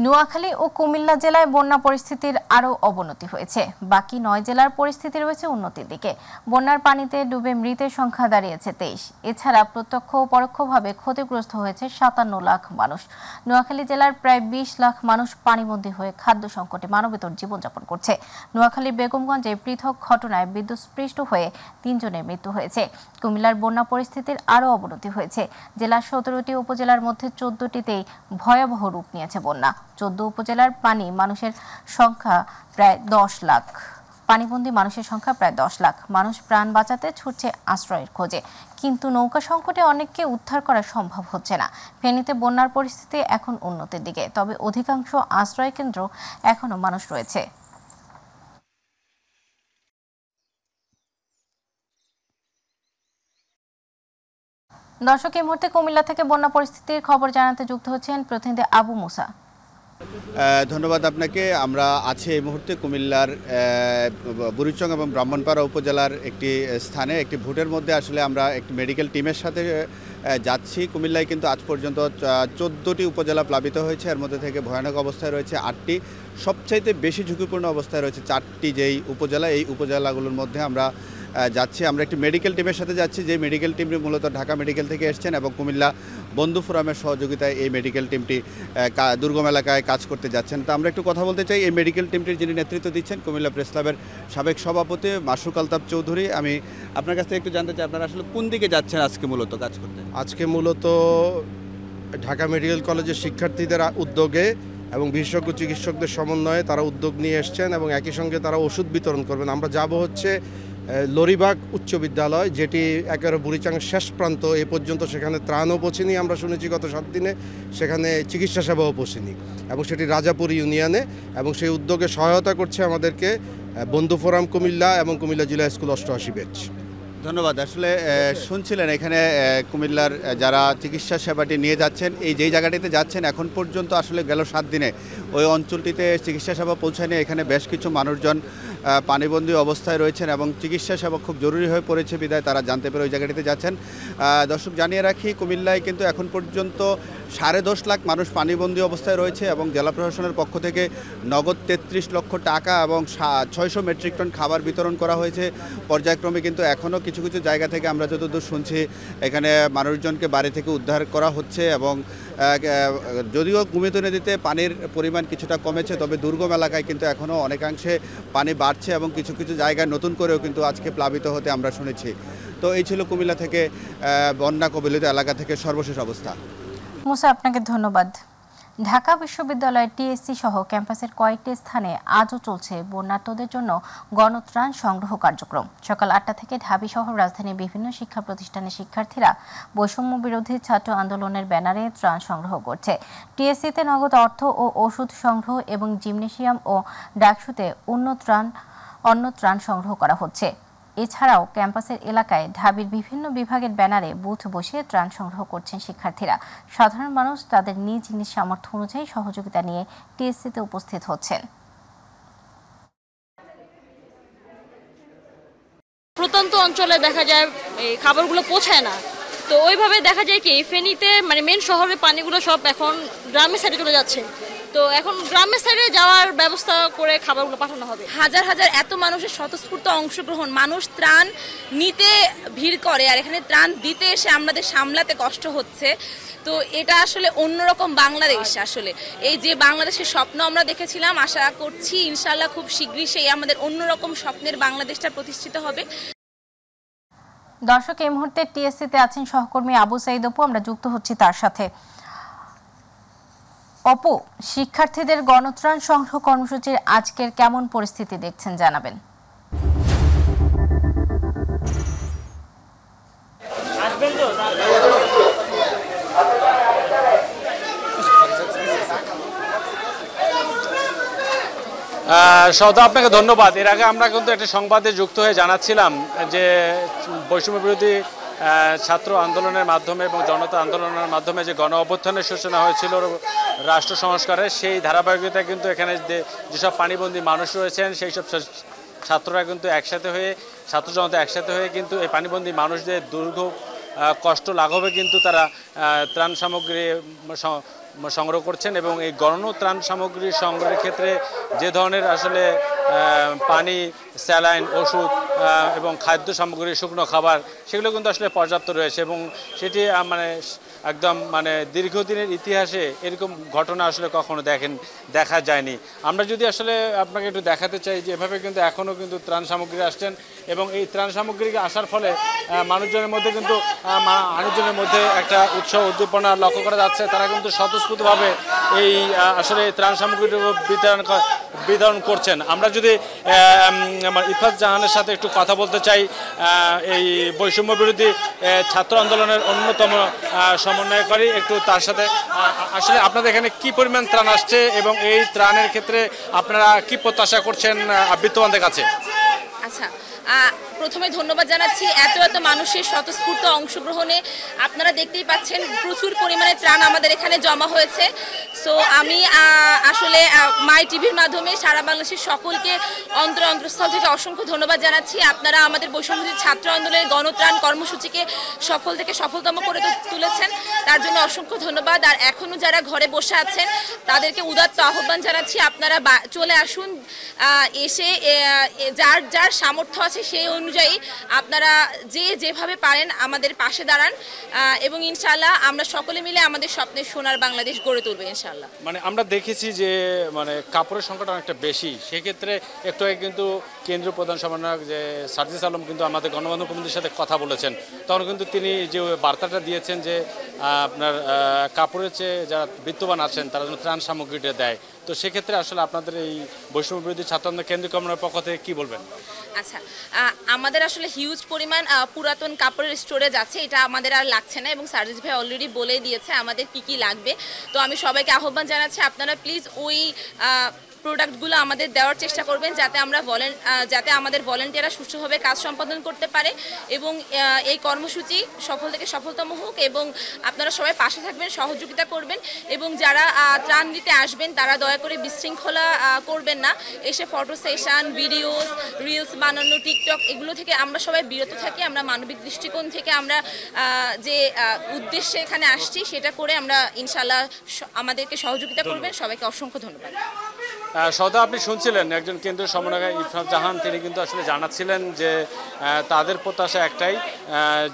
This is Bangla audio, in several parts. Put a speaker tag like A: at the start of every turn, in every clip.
A: নোয়াখালী ও কুমিল্লা জেলায় বন্যা পরিস্থিতির আরও অবনতি হয়েছে। বাকি ৯ জেলার পরিস্থিতি রয়েছে উন্নতির দিকে। বন্যার পানিতে ডুবে মৃতের সংখ্যা দাঁড়িয়েছে ২৩। এছাড়া প্রত্যক্ষ ও পরোক্ষভাবে ক্ষতিগ্রস্ত হয়েছে ৫৭ লাখ মানুষ। নোয়াখালী জেলার প্রায় ২০ লাখ মানুষ পানিবন্দী হয়ে খাদ্য সংকটে মানবেতর জীবনযাপন করছে। নোয়াখালীর বেগমগঞ্জে পৃথক ঘটনায় বিদ্যুৎস্পৃষ্ট হয়ে ৩ জনের মৃত্যু হয়েছে। কুমিল্লার বন্যা পরিস্থিতির আরও অবনতি হয়েছে। জেলার ১৭টি উপজেলার মধ্যে ১৪টিতেই ভয়াবহ রূপ নিয়েছে বন্যা। ১৪ উপজেলার মানুষের সংখ্যা প্রায় ১০ লাখ। পানিবন্দী মানুষের সংখ্যা প্রায় ১০ লাখ। মানুষ প্রাণ বাঁচাতে ছুটছে আশ্রয়ের খোঁজে, কিন্তু নৌকা সংকটে অনেককে উদ্ধার করা সম্ভব হচ্ছে না। ফেনীতে বন্যার পরিস্থিতি এখন উন্নতির দিকে, তবে অধিকাংশ আশ্রয় কেন্দ্র এখনো মানুষ রয়েছে। দর্শক, এই মুহূর্তে কুমিল্লা থেকে বন্যা পরিস্থিতির খবর জানাতে যুক্ত হচ্ছেন প্রতিনিধি আবু মুসা।
B: ধন্যবাদ আপনাকে। আমরা আছি এই মুহূর্তে কুমিল্লার বুড়িচং এবং ব্রাহ্মণপাড়া উপজেলার একটি স্থানে একটি ভোটের মধ্যে আসলে আমরা একটি মেডিকেল টিমের সাথে যাচ্ছি। কুমিল্লায় কিন্তু আজ পর্যন্ত 14টি উপজেলা প্লাবিত হয়েছে। এর মধ্যে থেকে ভয়ানক অবস্থায় রয়েছে 8টি, সবচাইতে বেশি ঝুঁকিপূর্ণ অবস্থায় রয়েছে 4টি যেই উপজেলা। এই উপজেলাগুলোর মধ্যে আমরা যাচ্ছি। আমরা একটি মেডিকেল টিমের সাথে যাচ্ছি, যে মেডিকেল টিমটি মূলত ঢাকা মেডিকেল থেকে এসছেন এবং কুমিল্লা বন্ধু ফোরামের সহযোগিতায় এই মেডিকেল টিমটি দুর্গম এলাকায় কাজ করতে যাচ্ছেন। তো আমরা একটু কথা বলতে চাই এই মেডিকেল টিমটির যিনি নেতৃত্ব দিচ্ছেন, কুমিল্লা প্রেস ক্লাবের সাবেক সভাপতি মাসুক আলতাফ চৌধুরী। আমি আপনার কাছ থেকে একটু জানতে চাই, আপনারা আসলে কোন দিকে যাচ্ছেন আজকে মূলত কাজ করতে?
C: আজকে মূলত ঢাকা মেডিকেল কলেজের শিক্ষার্থীদের উদ্যোগে এবং বিশেষজ্ঞ চিকিৎসকদের সমন্বয়ে তারা উদ্যোগ নিয়ে এসছেন এবং একই সঙ্গে তারা ওষুধ বিতরণ করবেন। আমরা যাব হচ্ছে লরিবাগ উচ্চ বিদ্যালয়, যেটি একেবারে বুড়িচাঙের শেষ প্রান্ত। এ পর্যন্ত সেখানে ত্রাণও পৌঁছেনি, আমরা শুনেছি গত 7 দিনে সেখানে চিকিৎসা সেবাও পৌঁছেনি, এবং সেটি রাজাপুর ইউনিয়নে। এবং সেই উদ্যোগে সহায়তা করছে আমাদেরকে বন্ধু ফোরাম কুমিল্লা এবং কুমিল্লা জিলা স্কুল 88 ব্যাচ।
B: ধন্যবাদ। আসলে শুনছিলেন এখানে কুমিল্লার যারা চিকিৎসা সেবাটি নিয়ে যাচ্ছেন, এই যেই জায়গাটিতে যাচ্ছেন এখন পর্যন্ত আসলে গেল 7 দিনে ওই অঞ্চলটিতে চিকিৎসা সেবা পৌঁছায়নি। এখানে বেশ কিছু মানুষজন পানিবন্দী অবস্থায় রয়েছেন এবং চিকিৎসা সেবা খুব জরুরি হয়ে পড়েছে বিধায় তারা জানতে পেরে ওই জায়গাটিতে যাচ্ছেন। দর্শক, জানিয়ে রাখি কুমিল্লায় কিন্তু এখন পর্যন্ত 10.5 লাখ মানুষ পানিবন্দী অবস্থায় রয়েছে এবং জেলা প্রশাসনের পক্ষ থেকে নগদ 33 লক্ষ টাকা এবং 600 মেট্রিক টন খাবার বিতরণ করা হয়েছে পর্যায়ক্রমে। কিন্তু এখনও কিছু কিছু জায়গা থেকে আমরা যতদূর শুনছি এখানে মানুষজনকে বাড়ি থেকে উদ্ধার করা হচ্ছে এবং যদিও কুমিল্লা নদীতে পানির পরিমাণ কিছুটা কমেছে, তবে দুর্গম এলাকায় কিন্তু এখনও অনেকাংশে পানি বাড়ছে এবং কিছু কিছু জায়গায় নতুন করেও কিন্তু আজকে প্লাবিত হতে আমরা শুনেছি। তো এই ছিল কুমিল্লা থেকে বন্যা কবলিত এলাকা থেকে সর্বশেষ অবস্থা।
A: মুসা, আপনাকে ধন্যবাদ। ঢাকা বিশ্ববিদ্যালয়ের টিএসসি সহ ক্যাম্পাসের কয়েকটি স্থানে আজও চলছে বন্যার্তদের জন্য গণত্রাণ সংগ্রহ কার্যক্রম। সকাল 8টা থেকে ঢাবি সহ রাজধানীর বিভিন্ন শিক্ষা প্রতিষ্ঠানের শিক্ষার্থীরা বৈষম্য বিরোধী ছাত্র আন্দোলনের ব্যানারে ত্রাণ সংগ্রহ করছে। টিএসসিতে নগদ অর্থ ও ওষুধ সংগ্রহ এবং জিমনেশিয়াম ও ডাকসুতে অন্য ত্রাণ সংগ্রহ করা হচ্ছে। এছাড়াও ক্যাম্পাসের এলাকায় ঢাবির বিভিন্ন বিভাগের ব্যানারে বুথ বসিয়ে ত্রাণ সংগ্রহ করছেন শিক্ষার্থীরা। সাধারণ মানুষ তাদের নিজ নিজ সামর্থ্য অনুযায়ী সহযোগিতা নিয়ে টিএসসিতে উপস্থিত হচ্ছেন।
D: প্রত্যন্ত অঞ্চলে দেখা যায় এই খাবারগুলো পৌঁছায় না, তো ওইভাবে দেখা যায় কি ফেনীতে মেন শহরের পানিগুলো সব এখন গ্রামের সাইডে চলে যাচ্ছে। তো এখন গ্রামের সাইডে যাওয়ার ব্যবস্থা করে খাবারগুলো পাঠানো হবে।
E: হাজার হাজার এত মানুষের স্বতঃস্ফূর্ত অংশগ্রহণ, মানুষ ত্রাণ নিতে ভিড় করে আর এখানে ত্রাণ দিতে এসে আমাদের সামলাতে কষ্ট হচ্ছে। তো এটা আসলে অন্যরকম বাংলাদেশ। আসলে এই যে বাংলাদেশের স্বপ্ন আমরা দেখেছিলাম, আশা করছি ইনশাআল্লাহ খুব শীঘ্রই সেই আমাদের অন্যরকম স্বপ্নের বাংলাদেশটা প্রতিষ্ঠিত হবে।
A: দর্শক, এই মুহূর্তে টিএসসিতে আছেন সহকর্মী আবু সাইদ অপু, আমরা যুক্ত হচ্ছি তার সাথে। অপু, শিক্ষার্থীদের গণত্রাণ সংগ্রহ কর্মসূচির আজকের কেমন পরিস্থিতি দেখছেন জানাবেন।
F: সৌদা, আপনাকে ধন্যবাদ। এর আগে আমরা কিন্তু একটা সংবাদে যুক্ত হয়ে জানাচ্ছিলাম যে বৈষম্য বিরোধী ছাত্র আন্দোলনের মাধ্যমে এবং জনতা আন্দোলনের মাধ্যমে যে গণ অভ্যুত্থানের সূচনা হয়েছিল রাষ্ট্র সংস্কারের, সেই ধারাবাহিকতায় কিন্তু এখানে যেসব পানিবন্দী মানুষ রয়েছেন সেই সব ছাত্ররা কিন্তু একসাথে হয়ে, ছাত্র জনতা একসাথে হয়ে কিন্তু এই পানিবন্দী মানুষদের দুর্ভোগ কষ্ট লাঘবে কিন্তু তারা ত্রাণ সামগ্রী সংগ্রহ করছেন এবং এই গণত্রাণ সামগ্রী সংগ্রহের ক্ষেত্রে যে ধরনের আসলে পানি, স্যালাইন, ওষুধ এবং খাদ্য সামগ্রী, শুকনো খাবার সেগুলো কিন্তু আসলে পর্যাপ্ত রয়েছে এবং সেটি মানে একদম মানে দীর্ঘদিনের ইতিহাসে এরকম ঘটনা আসলে কখনো দেখা যায়নি। আমরা যদি আসলে আপনাকে একটু দেখাতে চাই যে এভাবে কিন্তু এখনও কিন্তু ত্রাণ সামগ্রী আসছেন এবং এই ত্রাণ সামগ্রী আসার ফলে মানুষজনের মধ্যে একটা উৎসাহ উদ্দীপনা লক্ষ্য করা যাচ্ছে। তারা কিন্তু স্বতঃস্ফূর্তভাবে এই আসলে ত্রাণ সামগ্রী বিতরণ করছেন। আমরা যদি ইফাত জাহানের সাথে একটু কথা বলতে চাই, এই বৈষম্য বিরোধী ছাত্র আন্দোলনের অন্যতম সমন্বয়কারী, একটু তার সাথে আসলে আপনাদের এখানে কি পরিমাণ ত্রাণ আসছে এবং এই ত্রাণের ক্ষেত্রে আপনারা কি প্রত্যাশা করছেন বিত্তবানদের কাছে?
E: আচ্ছা, প্রথমে ধন্যবাদ জানাচ্ছি এত মানুষের স্বতঃস্ফূর্ত অংশগ্রহণে। আপনারা দেখতেই পাচ্ছেন প্রচুর পরিমাণে ত্রাণ আমাদের এখানে জমা হয়েছে। সো আমি আসলে মাই টিভির মাধ্যমে সারা বাংলাদেশের সকলকে অন্তরস্থল থেকে অসংখ্য ধন্যবাদ জানাচ্ছি। আপনারা আমাদের বৈষম্য ছাত্র আন্দোলনের গণত্রাণ কর্মসূচিকে সফল থেকে সফলতম করে তুলেছেন, তার জন্য অসংখ্য ধন্যবাদ। আর এখনও যারা ঘরে বসে আছেন তাদেরকে উদাত্ত আহ্বান জানাচ্ছি, আপনারা চলে আসুন, এসে যার যার সামর্থ্য আছে সেই অনুযায়ী আপনারা যেভাবে পারেন আমাদের পাশে দাঁড়ান এবং ইনশাআল্লাহ আমরা সকলে মিলে আমাদের স্বপ্নের সোনার বাংলাদেশ গড়ে তুলবো ইনশাআল্লাহ।
F: মানে আমরা দেখেছি যে মানে কাপড়ের সংকট অনেকটা বেশি, সেক্ষেত্রে একটু আগে কিন্তু কেন্দ্রীয় প্রধান সমন্বয়ক যে সার্জিস আলম কিন্তু আমাদের গণমাধ্যম কমিটির সাথে কথা বলেছেন, তখন কিন্তু তিনি যে বার্তাটা দিয়েছেন যে আপনার কাপড়ের চেয়ে যারা বিত্তবান আছেন তারা যেন ত্রাণ সামগ্রীটা দেয়। তো সেক্ষেত্রে আসলে আপনাদের এই বৈষম্য বিরোধী ছাত্র আন্দোলন কেন্দ্রীয় কমিটির পক্ষ থেকে কী বলবেন?
E: আচ্ছা, আমাদের আসলে হিউজ পরিমাণ পুরাতন কাপড়ের স্টোরেজ আছে, এটা আমাদের আর লাগছে না এবং সার্জিস ভাই অলরেডি বলে দিয়েছে আমাদের কি কি লাগবে। তো আমি সবাইকে আহ্বান জানাচ্ছি আপনারা প্লিজ ওই প্রোডাক্টগুলো আমাদের দেওয়ার চেষ্টা করবেন যাতে আমাদের ভলেন্টিয়াররা সুষ্ঠুভাবে কাজ সম্পাদন করতে পারে এবং এই কর্মসূচি সফল থেকে সফলতম হোক এবং আপনারা সবাই পাশে থাকবেন, সহযোগিতা করবেন এবং যারা ত্রাণ দিতে আসবেন তারা দয়া করে বিশৃঙ্খলা করবেন না, এসে ফটো সেশন, ভিডিওস, রিলস বানানো, টিকটক এগুলো থেকে আমরা সবাই বিরত থাকি। আমরা মানবিক দৃষ্টিকোণ থেকে আমরা যে উদ্দেশ্যে এখানে আসছি সেটা করে আমরা ইনশাআল্লাহ আমাদেরকে সহযোগিতা করবেন। সবাইকে অসংখ্য ধন্যবাদ।
F: সদা আপনি শুনছিলেন একজন কেন্দ্রীয় সমন্বয়ক ইফাত জাহান, তিনি কিন্তু আসলে জানাচ্ছিলেন যে তাদের প্রত্যাশা একটাই,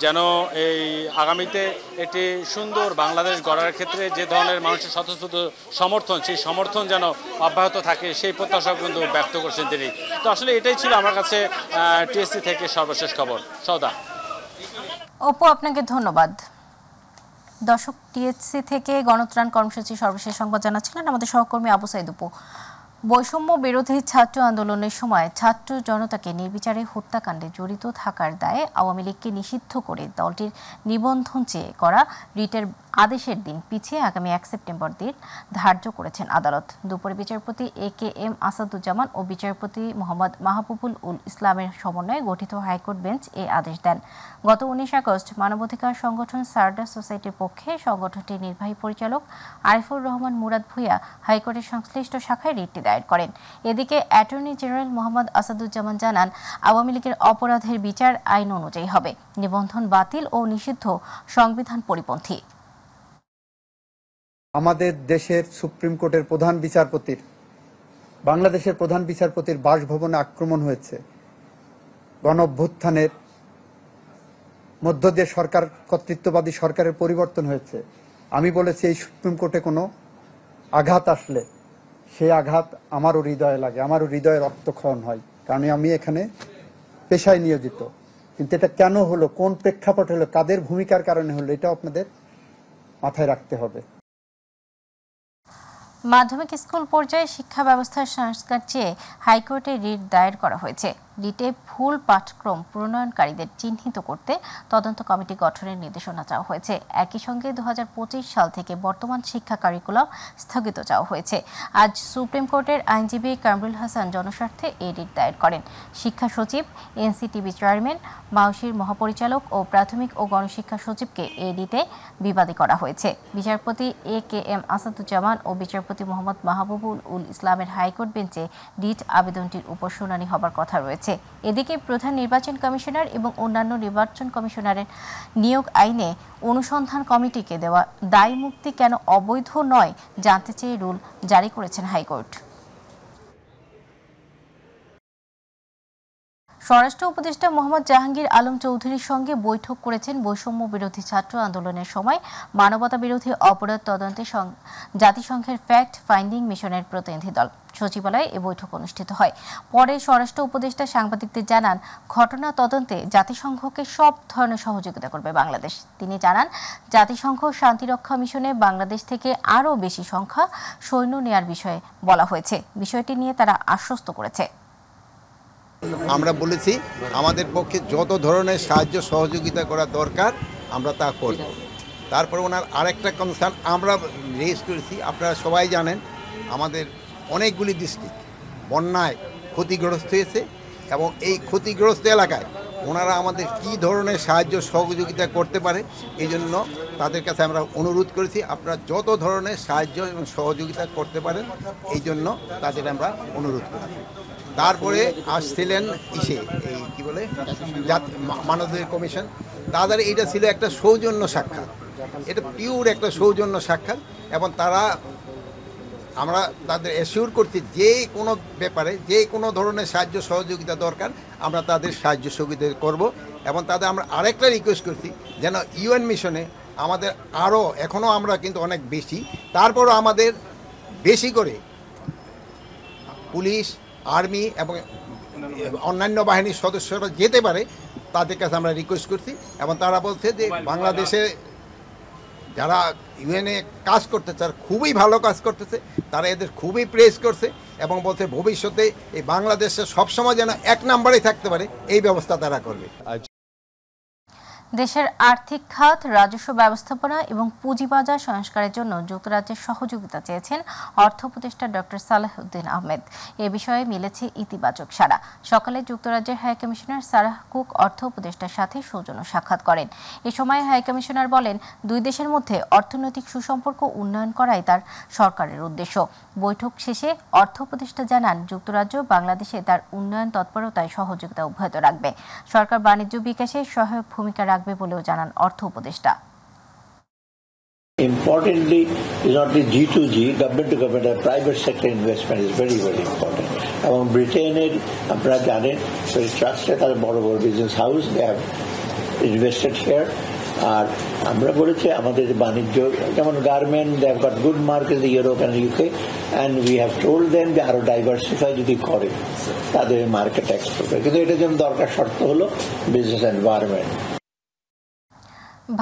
F: যেন এই আগামীতে একটি সুন্দর বাংলাদেশ গড়ার ক্ষেত্রে যে ধরনের মানুষের স্বতঃস্ফূর্ত সমর্থন, সেই সমর্থন যেন অব্যাহত থাকে, সেই প্রত্যাশা কিন্তু ব্যক্ত করছেন তিনি। তো আসলে এটাই ছিল আমার কাছে টিএসসি থেকে সর্বশেষ খবর। সদা।
A: অপু, আপনাকে ধন্যবাদ। দর্শক, টিএসসি থেকে গণত্রাণ কর্মসূচি সর্বশেষ সংবাদ জানাচ্ছিলেন আমাদের সহকর্মী আবু সাইদ অপু। বৈষম্য বিরোধী ছাত্র আন্দোলনের সময় ছাত্র জনতাকে নির্বিচারে হত্যাকাণ্ডে জড়িত থাকার দায়ে আওয়ামী লীগকে নিষিদ্ধ করে দলটির নিবন্ধন চেয়ে করা রিটের আদেশের দিন পিছিয়ে আগামী 1 সেপ্টেম্বর দিন ধার্য করেছেন আদালত। দুপুরে বিচারপতি AKM আসাদুজ্জামান ও বিচারপতি মোহাম্মদ মাহবুবুল উল ইসলামের সমন্বয়ে গঠিত হাইকোর্ট বেঞ্চ এই আদেশ দেন। গত 19 আগস্ট মানবাধিকার সংগঠন সারদা সোসাইটির পক্ষে সংগঠনটির নির্বাহী পরিচালক আরিফুর রহমান মুরাদ ভূঁইয়া হাইকোর্টের সংশ্লিষ্ট শাখায় রিটটি দায়ের করেন। এদিকে অ্যাটর্নি জেনারেল মোহাম্মদ আসাদুজ্জামান জানান, আওয়ামী লীগের অপরাধের বিচার আইন অনুযায়ী হবে, নিবন্ধন বাতিল ও নিষিদ্ধ সংবিধান পরিপন্থী।
G: আমাদের দেশের সুপ্রিম কোর্টের প্রধান বিচারপতির, বাংলাদেশের প্রধান বিচারপতির বাসভবনে আক্রমণ হয়েছে। গণঅভ্যুত্থানের মধ্য দিয়ে সরকার, কর্তৃত্ববাদী সরকারের পরিবর্তন হয়েছে। আমি বলেছি এই সুপ্রিম কোর্টে কোনো আঘাত আসলে সেই আঘাত আমারও হৃদয়ে লাগে, আমারও হৃদয়ে রক্তক্ষরণ হয়, কারণ আমি এখানে পেশায় নিয়োজিত। কিন্তু এটা কেন হলো, কোন প্রেক্ষাপট হলো, কাদের ভূমিকার কারণে হলো, এটা আপনাদের মাথায় রাখতে হবে।
A: মাধ্যমিক স্কুল পর্যায়ে শিক্ষা ব্যবস্থার সংস্কার চেয়ে হাইকোর্টে রিট দায়ের করা হয়েছে। রিটে ভুল পাঠক্রম প্রণয়নকারীদের চিহ্নিত করতে তদন্ত কমিটি গঠনের নির্দেশনা চাওয়া হয়েছে। একই সঙ্গে 2025 সাল থেকে বর্তমান শিক্ষা কারিকুলাম স্থগিত চাওয়া হয়েছে। আজ সুপ্রিম কোর্টের আইনজীবী কামরুল হাসান জনস্বার্থে এই রিট দায়ের করেন। শিক্ষা সচিব, এনসিটিভি চেয়ারম্যান, মাউসির মহাপরিচালক ও প্রাথমিক ও গণশিক্ষা সচিবকে এই রিটে বিবাদী করা হয়েছে। বিচারপতি AKM আসাদুজ্জামান ও বিচারপতি মোহাম্মদ মাহবুবুল উল ইসলামের হাইকোর্ট বেঞ্চে রিট আবেদনটির উপর শুনানি হবার কথা রয়েছে। হয়েছে। এদিকে প্রধান নির্বাচন কমিশনার এবং অন্যান্য নির্বাচন কমিশনারের নিয়োগ আইনে অনুসন্ধান কমিটিকে দেওয়া দায় মুক্তি কেন অবৈধ নয় জানতে চেয়ে রুল জারি করেছেন হাইকোর্ট। স্বরাষ্ট্র উপদেষ্টা মোহাম্মদ জাহাঙ্গীর আলম চৌধুরীর সঙ্গে বৈঠক করেছেন বৈষম্য বিরোধী ছাত্র আন্দোলনের সময় মানবতা বিরোধী অপরাধ তদন্তে জাতিসংঘের ফ্যাক্ট ফাইন্ডিং মিশনের প্রতিনিধি দল। সচিবালয়ে এ বৈঠক অনুষ্ঠিত হয়। পরে স্বরাষ্ট্র উপদেষ্টা সাংবাদিকদের জানান, ঘটনা তদন্তে জাতিসংঘকে সব ধরনের সহযোগিতা করবে বাংলাদেশ। তিনি জানান, জাতিসংঘ শান্তিরক্ষা মিশনে বাংলাদেশ থেকে আরও বেশি সংখ্যা সৈন্য নেয়ার বিষয়ে বলা হয়েছে। বিষয়টি নিয়ে তারা আশ্বস্ত করেছে।
H: আমরা বলেছি আমাদের পক্ষে যত ধরনের সাহায্য সহযোগিতা করা দরকার আমরা তা করব। তারপর ওনার আরেকটা কনসার্ন আমরা রেজ করেছি, আপনারা সবাই জানেন আমাদের অনেকগুলি ডিস্ট্রিক্ট বন্যায় ক্ষতিগ্রস্ত হয়েছে এবং এই ক্ষতিগ্রস্ত এলাকায় ওনারা আমাদের কি ধরনের সাহায্য সহযোগিতা করতে পারে এই জন্য তাদের কাছে আমরা অনুরোধ করেছি আপনারা যত ধরনের সাহায্য এবং সহযোগিতা করতে পারেন এই জন্য তাদের আমরা অনুরোধ করেছি। তারপরে আসছিলেন এই কি বলে মানবাধিকার কমিশন, তাদের এটা ছিল একটা সৌজন্য সাক্ষাৎ, এটা পিওর একটা সৌজন্য সাক্ষাৎ এবং আমরা তাদের অ্যাসিওর করছি যে কোনো ব্যাপারে যে কোনো ধরনের সাহায্য সহযোগিতা দরকার আমরা তাদের সাহায্য সহযোগিতা করব এবং তাদের আমরা আরেকটা রিকোয়েস্ট করছি যেন ইউএন মিশনে আমাদের আরও এখনও আমরা কিন্তু অনেক বেশি, তারপরও আমাদের বেশি করে পুলিশ আর্মি এবং অন্যান্য বাহিনীর সদস্যরা যেতে পারে তাদের কাছে আমরা রিকোয়েস্ট করছি এবং তারা বলছে যে বাংলাদেশে যারা ইউএনএ কাজ করতে চায় খুবই ভালো কাজ করতেছে, তারা এদের খুবই প্রেস করছে এবং বলছে ভবিষ্যতে এই বাংলাদেশে সবসময় যেন এক নম্বরেই থাকতে পারে এই ব্যবস্থা তারা করবে।
A: দেশের আর্থিক খাত, রাজস্ব ব্যবস্থাপনা এবং পুঁজিবাজার সংস্কারের জন্য যুক্তরাজ্যের সহযোগিতা চেয়েছেন অর্থ উপদেষ্টা ডক্টর সালেহউদ্দিন আহমেদ। এ বিষয়ে মিলেছে ইতিবাচক সাড়া। সকালে যুক্তরাজ্যের হাই কমিশনার সারাহ কুক অর্থ উপদেষ্টার সাথে সৌজন্য সাক্ষাৎ করেন। এ সময় হাই কমিশনার বলেন, দুই দেশের মধ্যে অর্থনৈতিক সুসম্পর্ক উন্নয়ন করাই তার সরকারের উদ্দেশ্য। বৈঠক শেষে অর্থ উপদেষ্টা জানান, যুক্তরাজ্য বাংলাদেশে তার উন্নয়ন তৎপরতায় সহযোগিতা অব্যাহত রাখবে। সরকার বাণিজ্য বিকাশে সহায়ক ভূমিকা রাখবে বলেও জানান অর্থ উপদেষ্টা।
I: Importantly, is not the G2G, government to government, private sector investment is very, very important. এবং ব্রিটেনের আপনারা জানেন ট্রাস্টে তার বড় বড় business house they have invested here. আর আমরা বলেছি আমাদের বাণিজ্য যেমন garment they have got good market in Europe and UK and we have told them যে আরো ডাইভার্সিফাই যদি করে তাদের মার্কেট এক্সপোর্ট করে, কিন্তু এটার জন্য দরকার শর্ত হলো বিজনেস এনভায়রনমেন্ট।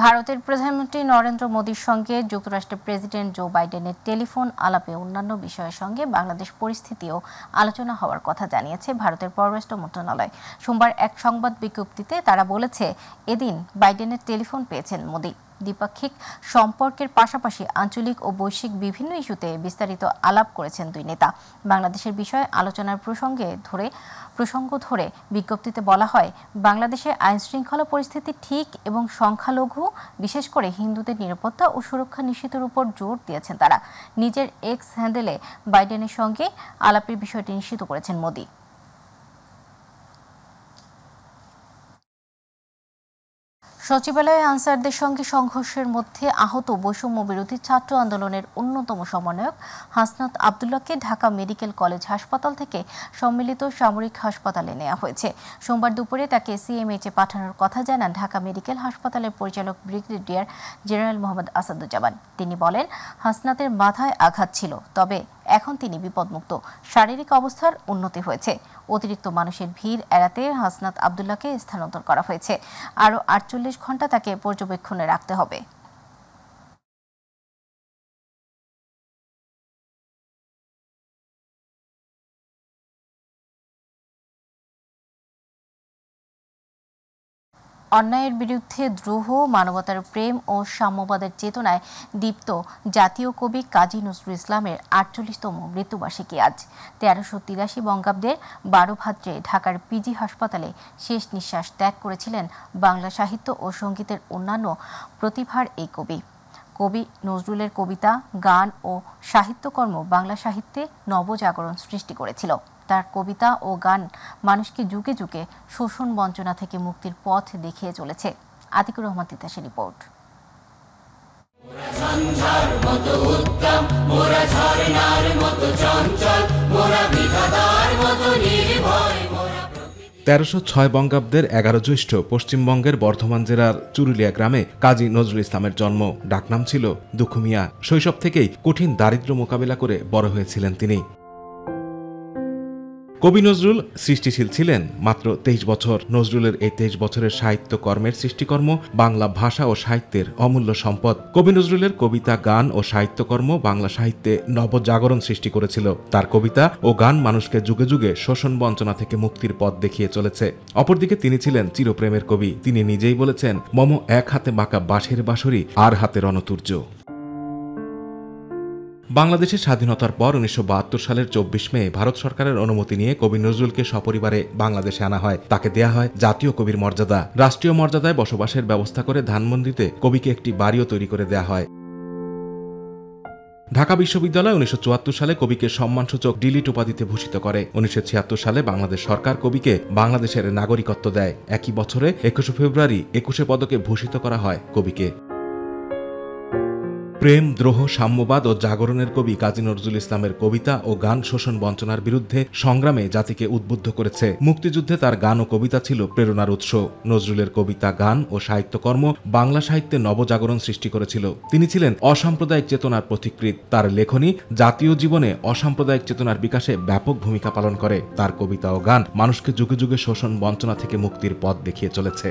A: ভারতের প্রধানমন্ত্রী নরেন্দ্র মোদীর সঙ্গে যুক্তরাষ্ট্রের প্রেসিডেন্ট জো বাইডেনের টেলিফোন আলাপে অন্যান্য বিষয়ের সঙ্গে বাংলাদেশ পরিস্থিতিও আলোচনা হওয়ার কথা জানিয়েছে ভারতের পররাষ্ট্র মন্ত্রণালয়। সোমবার এক সংবাদ বিজ্ঞপ্তিতে তারা বলেছে, এদিন বাইডেনের টেলিফোন পেয়েছেন মোদী। দ্বিপাক্ষিক সম্পর্কের পাশাপাশি আঞ্চলিক ও বৈশ্বিক বিভিন্ন ইস্যুতে বিস্তারিত আলাপ করেছেন দুই নেতা। বাংলাদেশের বিষয়ে আলোচনার প্রসঙ্গ ধরে বিজ্ঞপ্তিতে বলা হয়, বাংলাদেশে আইন শৃঙ্খলা পরিস্থিতি ঠিক এবং সংখ্যালঘু বিশেষ করে হিন্দুদের নিরাপত্তা ও সুরক্ষা নিশ্চিতের উপর জোর দিয়েছেন তারা। নিজের এক্স হ্যান্ডেলে বাইডেনের সঙ্গে আলাপের বিষয়টি নিশ্চিত করেছেন মোদী। সচিবালয়ে আনসারদের সঙ্গে সংঘর্ষের মধ্যে আহত বৈষম্য বিরোধী ছাত্র আন্দোলনের অন্যতম সমন্বয়ক হাসনাত আবদুল্লাহকে ঢাকা মেডিকেল কলেজ হাসপাতাল থেকে সম্মিলিত সামরিক হাসপাতালে নেওয়া হয়েছে। সোমবার দুপুরে তাকে সিএমএইচে পাঠানোর কথা জানান ঢাকা মেডিকেল হাসপাতালের পরিচালক ব্রিগেডিয়ার জেনারেল মোহাম্মদ আসাদুজ্জামান। তিনি বলেন, হাসনাতের মাথায় আঘাত ছিল, তবে এখন তিনি বিপদমুক্ত, শারীরিক অবস্থার উন্নতি হয়েছে। অতিরিক্ত মানুষের ভিড় এড়াতে হাসনাত আবদুল্লাহকে স্থানান্তর করা হয়েছে। আরও 48 ঘণ্টা তাকে পর্যবেক্ষণে রাখতে হবে। অন্যায়ের বিরুদ্ধে দ্রোহ, মানবতার প্রেম ও সাম্যবাদের চেতনায় দীপ্ত জাতীয় কবি কাজী নজরুল ইসলামের 48তম মৃত্যুবার্ষিকী আজ। 1383 বঙ্গাব্দের 12 ভাদ্রে ঢাকার পিজি হাসপাতালে শেষ নিঃশ্বাস ত্যাগ করেছিলেন বাংলা সাহিত্য ও সঙ্গীতের অন্যান্য প্রতিভার এই কবি। কবি নজরুলের কবিতা, গান ও সাহিত্যকর্ম বাংলা সাহিত্যে নবজাগরণ সৃষ্টি করেছিল। তার কবিতা ও গান মানুষকে যুগে যুগে শোষণ বঞ্চনা থেকে মুক্তির পথ দেখিয়ে চলেছে। আতিকুর রহমান তিতাসের রিপোর্ট।
J: 1306 বঙ্গাব্দের 11 জ্যৈষ্ঠ পশ্চিমবঙ্গের বর্ধমান জেলার চুরুলিয়া গ্রামে কাজী নজরুল ইসলামের জন্ম। ডাকনাম ছিল দুঃখু মিয়া। শৈশব থেকেই কঠিন দারিদ্র্য মোকাবিলা করে বড় হয়েছিলেন তিনি। কবি নজরুল সৃষ্টিশীল ছিলেন মাত্র 23 বছর। নজরুলের এই 23 বছরের সাহিত্য কর্মের সৃষ্টিকর্ম বাংলা ভাষা ও সাহিত্যের অমূল্য সম্পদ। কবি নজরুলের কবিতা, গান ও সাহিত্যকর্ম বাংলা সাহিত্যে নবজাগরণ সৃষ্টি করেছিল। তার কবিতা ও গান মানুষকে যুগে যুগে শোষণ বঞ্চনা থেকে মুক্তির পথ দেখিয়ে চলেছে। অপরদিকে তিনি ছিলেন চিরপ্রেমের কবি। তিনি নিজেই বলেছেন, মম এক হাতে বাঁকা বাঁশের বাঁশরি, আর হাতে রণতুর্য। বাংলাদেশের স্বাধীনতার পর 1972 সালের 24 মে ভারত সরকারের অনুমতি নিয়ে কবি নজরুলকে সপরিবারে বাংলাদেশে আনা হয়। তাকে দেয়া হয় জাতীয় কবির মর্যাদা। রাষ্ট্রীয় মর্যাদায় বসবাসের ব্যবস্থা করে ধানমন্ডিতে কবিকে একটি বাড়িও তৈরি করে দেয়া হয়। ঢাকা বিশ্ববিদ্যালয় 1974 সালে কবিকে সম্মানসূচক ডিলিট উপাধিতে ভূষিত করে। 1976 সালে বাংলাদেশ সরকার কবিকে বাংলাদেশের নাগরিকত্ব দেয়। একই বছরে 21 ফেব্রুয়ারি 21 পদকে ভূষিত করা হয় কবিকে। প্রেম, দ্রোহ, সাম্যবাদ ও জাগরণের কবি কাজী নজরুল ইসলামের কবিতা ও গান শোষণ বঞ্চনার বিরুদ্ধে সংগ্রামে জাতিকে উদ্বুদ্ধ করেছে। মুক্তিযুদ্ধে তার গান ও কবিতা ছিল প্রেরণার উৎস। নজরুলের কবিতা, গান ও সাহিত্যকর্ম বাংলা সাহিত্যে নবজাগরণ সৃষ্টি করেছিল। তিনি ছিলেন অসাম্প্রদায়িক চেতনার পথিকৃৎ। তার লেখনী জাতীয় জীবনে অসাম্প্রদায়িক চেতনার বিকাশে ব্যাপক ভূমিকা পালন করে। তার কবিতা ও গান মানুষকে যুগে যুগে শোষণ বঞ্চনা থেকে মুক্তির পথ দেখিয়ে চলেছে।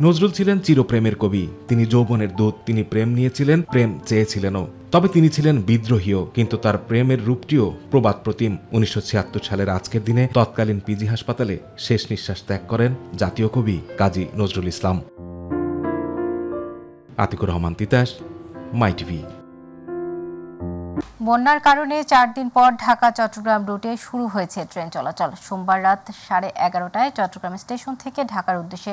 J: নজরুল ছিলেন চিরপ্রেমের কবি। তিনি যৌবনের দূত। তিনি প্রেম নিয়েছিলেন, প্রেম চেয়েছিলেনও। তবে তিনি ছিলেন বিদ্রোহীও, কিন্তু তার প্রেমের রূপটিও প্রবাদ প্রতিম। 1976 সালের আজকের দিনে তৎকালীন পিজি হাসপাতালে শেষ নিঃশ্বাস ত্যাগ করেন জাতীয় কবি কাজী নজরুল ইসলাম। আতিকুর রহমান তিতাস, মাই টিভি।
A: বন্যার কারণে 4 দিন পর ঢাকা চট্টগ্রাম রুটে শুরু হয়েছে ট্রেন চলাচল। সোমবার রাত 11:30টায় চট্টগ্রাম স্টেশন থেকে ঢাকার উদ্দেশ্যে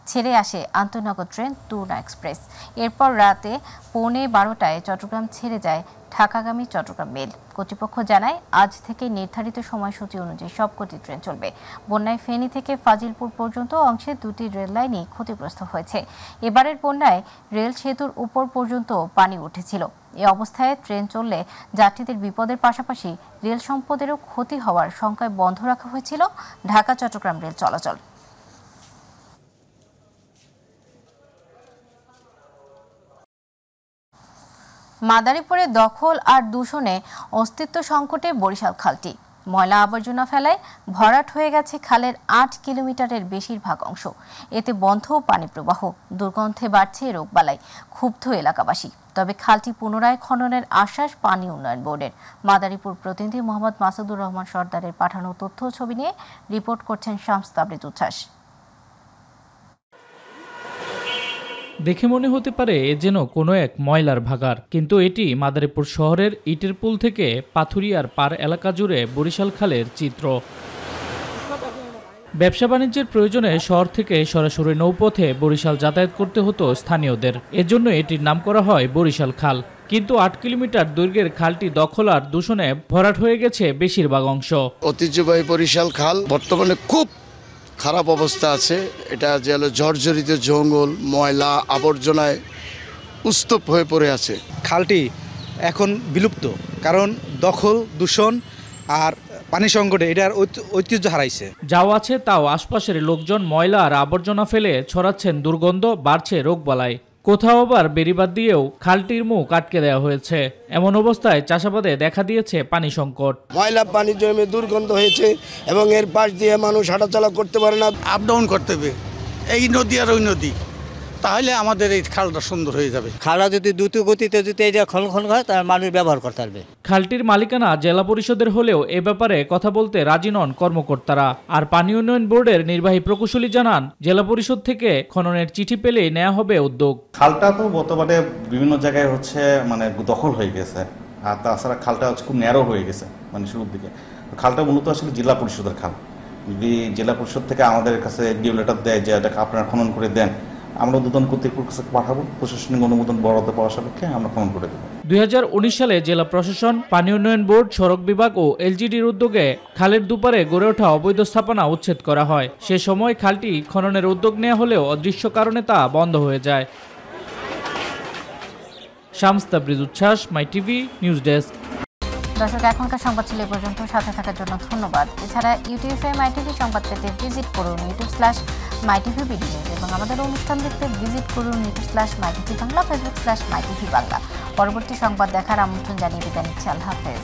A: ছেড়ে আসে আন্তঃনগর ট্রেন তুনা এক্সপ্রেস। এরপর রাতে 11:15টায় চট্টগ্রাম ছেড়ে যায় ঢাকাগামী চট্টগ্রাম মেল। কর্তৃপক্ষ জানায়, আজ থেকে নির্ধারিত সময়সূচি অনুযায়ী সবকটি ট্রেন চলবে। বন্যায় ফেনী থেকে ফাজিলপুর পর্যন্ত অংশে 2টি রেল লাইনই ক্ষতিগ্রস্ত হয়েছে। এবারের বন্যায় রেল সেতুর উপর পর্যন্ত পানি উঠেছিল। এই অবস্থায় ট্রেন চললে যাত্রীদের বিপদের পাশাপাশি রেল সম্পদেরও ক্ষতি হওয়ার শঙ্কায় বন্ধ রাখা হয়েছিল ঢাকা চট্টগ্রাম রেল চলাচল। মাদারীপুরে দখল আর দূষণে অস্তিত্ব সংকটে বরিশাল খালটি। ময়লা আবর্জনা ফেলায় ভরাট হয়ে গেছে খালের 8 কিলোমিটারের বেশিরভাগ অংশ। এতে বন্ধ পানি প্রবাহ, দুর্গন্ধে বাড়ছে রোগবালাই। ক্ষুব্ধ এলাকাবাসী। তবে খালটি পুনরায় খননের আশ্বাস পানি উন্নয়ন বোর্ডের। মাদারীপুর প্রতিনিধি মোহাম্মদ মাসুদুর রহমান সর্দারের পাঠানো তথ্য ছবি নিয়ে রিপোর্ট করছেন শামস তাবরিজ উচ্ছ্বাস।
K: দেখে মনে হতে পারে এ যেন কোনো এক ময়লার ভাগাড়, কিন্তু এটি মাদারীপুর শহরের ইটের পুল থেকে পাথুরিয়ার পার এলাকা জুড়ে বরিশাল খালের চিত্র। ব্যবসা বাণিজ্যের প্রয়োজনে শহর থেকে সরাসরি নৌপথে বরিশাল যাতায়াত করতে হতো স্থানীয়দের। এজন্য এটির নাম করা হয় বরিশাল খাল। কিন্তু 8 কিলোমিটার দৈর্ঘ্যের খালটি দখল আর দূষণে ভরাট হয়ে গেছে বেশিরভাগ অংশ।
L: ঐতিহ্যবাহী বরিশাল খাল বর্তমানে খুব খারাপ অবস্থা আছে। এটা যে হলো জর্জরিত জঙ্গল, ময়লা আবর্জনায় উস্তুপ হয়ে পড়ে আছে।
M: খালটি এখন বিলুপ্ত, কারণ দখল, দূষণ আর পানি সংকটে এটার ঐতিহ্য হারাইছে।
K: যাও আছে তাও আশপাশের লোকজন ময়লা আর আবর্জনা ফেলে ছড়াচ্ছেন দুর্গন্ধ, বাড়ছে রোগবালাই। কোথাও আবার বেড়িবাঁধ দিয়েও খালটির মুখ আটকে দেওয়া হয়েছে। এমন অবস্থায় চাষাবাদে দেখা দিয়েছে পানি সংকট।
L: ময়লা পানি জমে দুর্গন্ধ হয়েছে এবং এর পাশ দিয়ে মানুষ হাঁটাচলা করতে পারে না,
N: আপ ডাউন করতে হবে। এই নদী আর ওই নদী, তাহলে আমাদের এই খালটা সুন্দর হয়ে যাবে।
O: খালটা যদি দ্রুত গতিতে যদি এটা খনন হয় তাহলে মানুষ ব্যবহার করতে পারবে।
K: খালটির মালিকানা জেলা পরিষদের হলেও এ ব্যাপারে কথা বলতে রাজি নন কর্মকর্তারা। আর পানি উন্নয়ন বোর্ডের নির্বাহী প্রকৌশলী জানান, জেলা পরিষদ থেকে খননের চিঠি পেলেই নেওয়া হবে উদ্যোগ।
P: খালটা তো বর্তমানে বিভিন্ন জায়গায় হচ্ছে দখল হয়ে গেছে, আর তাছাড়া খালটা হচ্ছে খুব ন্যারো হয়ে গেছে শুরুর দিকে। খালটা মূলত আসলে জেলা পরিষদের খাল। যদি জেলা পরিষদ থেকে আমাদের কাছে ডিও লেটার দেয় যে এটাকে আপনারা খনন করে দেন, আমরা উদ্বোধন কর্তৃপক্ষের কাছে পাঠাবো, প্রশাসনিক অনুমোদন বরাদ্দ পাওয়ার সাপেক্ষে আমরা খনন করে দেবো।
K: 2019 সালে জেলা প্রশাসন, পানি উন্নয়ন বোর্ড, সড়ক বিভাগ ও এলজিডির উদ্যোগে খালের দুপারে গড়ে ওঠা অবৈধ স্থাপনা উচ্ছেদ করা হয়। সে সময় খালটি খননের উদ্যোগ নেওয়া হলেও অদৃশ্য কারণে তা বন্ধ হয়ে যায়। শামস তাবরিজ উচ্ছ্বাস, মাই টিভি নিউজ ডেস্ক।
A: দর্শক, এখনকার সংবাদ ছিল এ পর্যন্ত। সাথে থাকার জন্য ধন্যবাদ। এছাড়া ইউটিউবে মাই টিভি সংবাদ পেতে ভিজিট করুন youtube/mytvbd নিউজ এবং আমাদের অনুষ্ঠান দেখতে ভিজিট করুন youtube/mytvbangla, facebook/mytvbangla। পরবর্তী সংবাদ দেখার আমন্ত্রণ জানিয়ে বিদায় নিচ্ছি। আল্লাহ হাফেজ।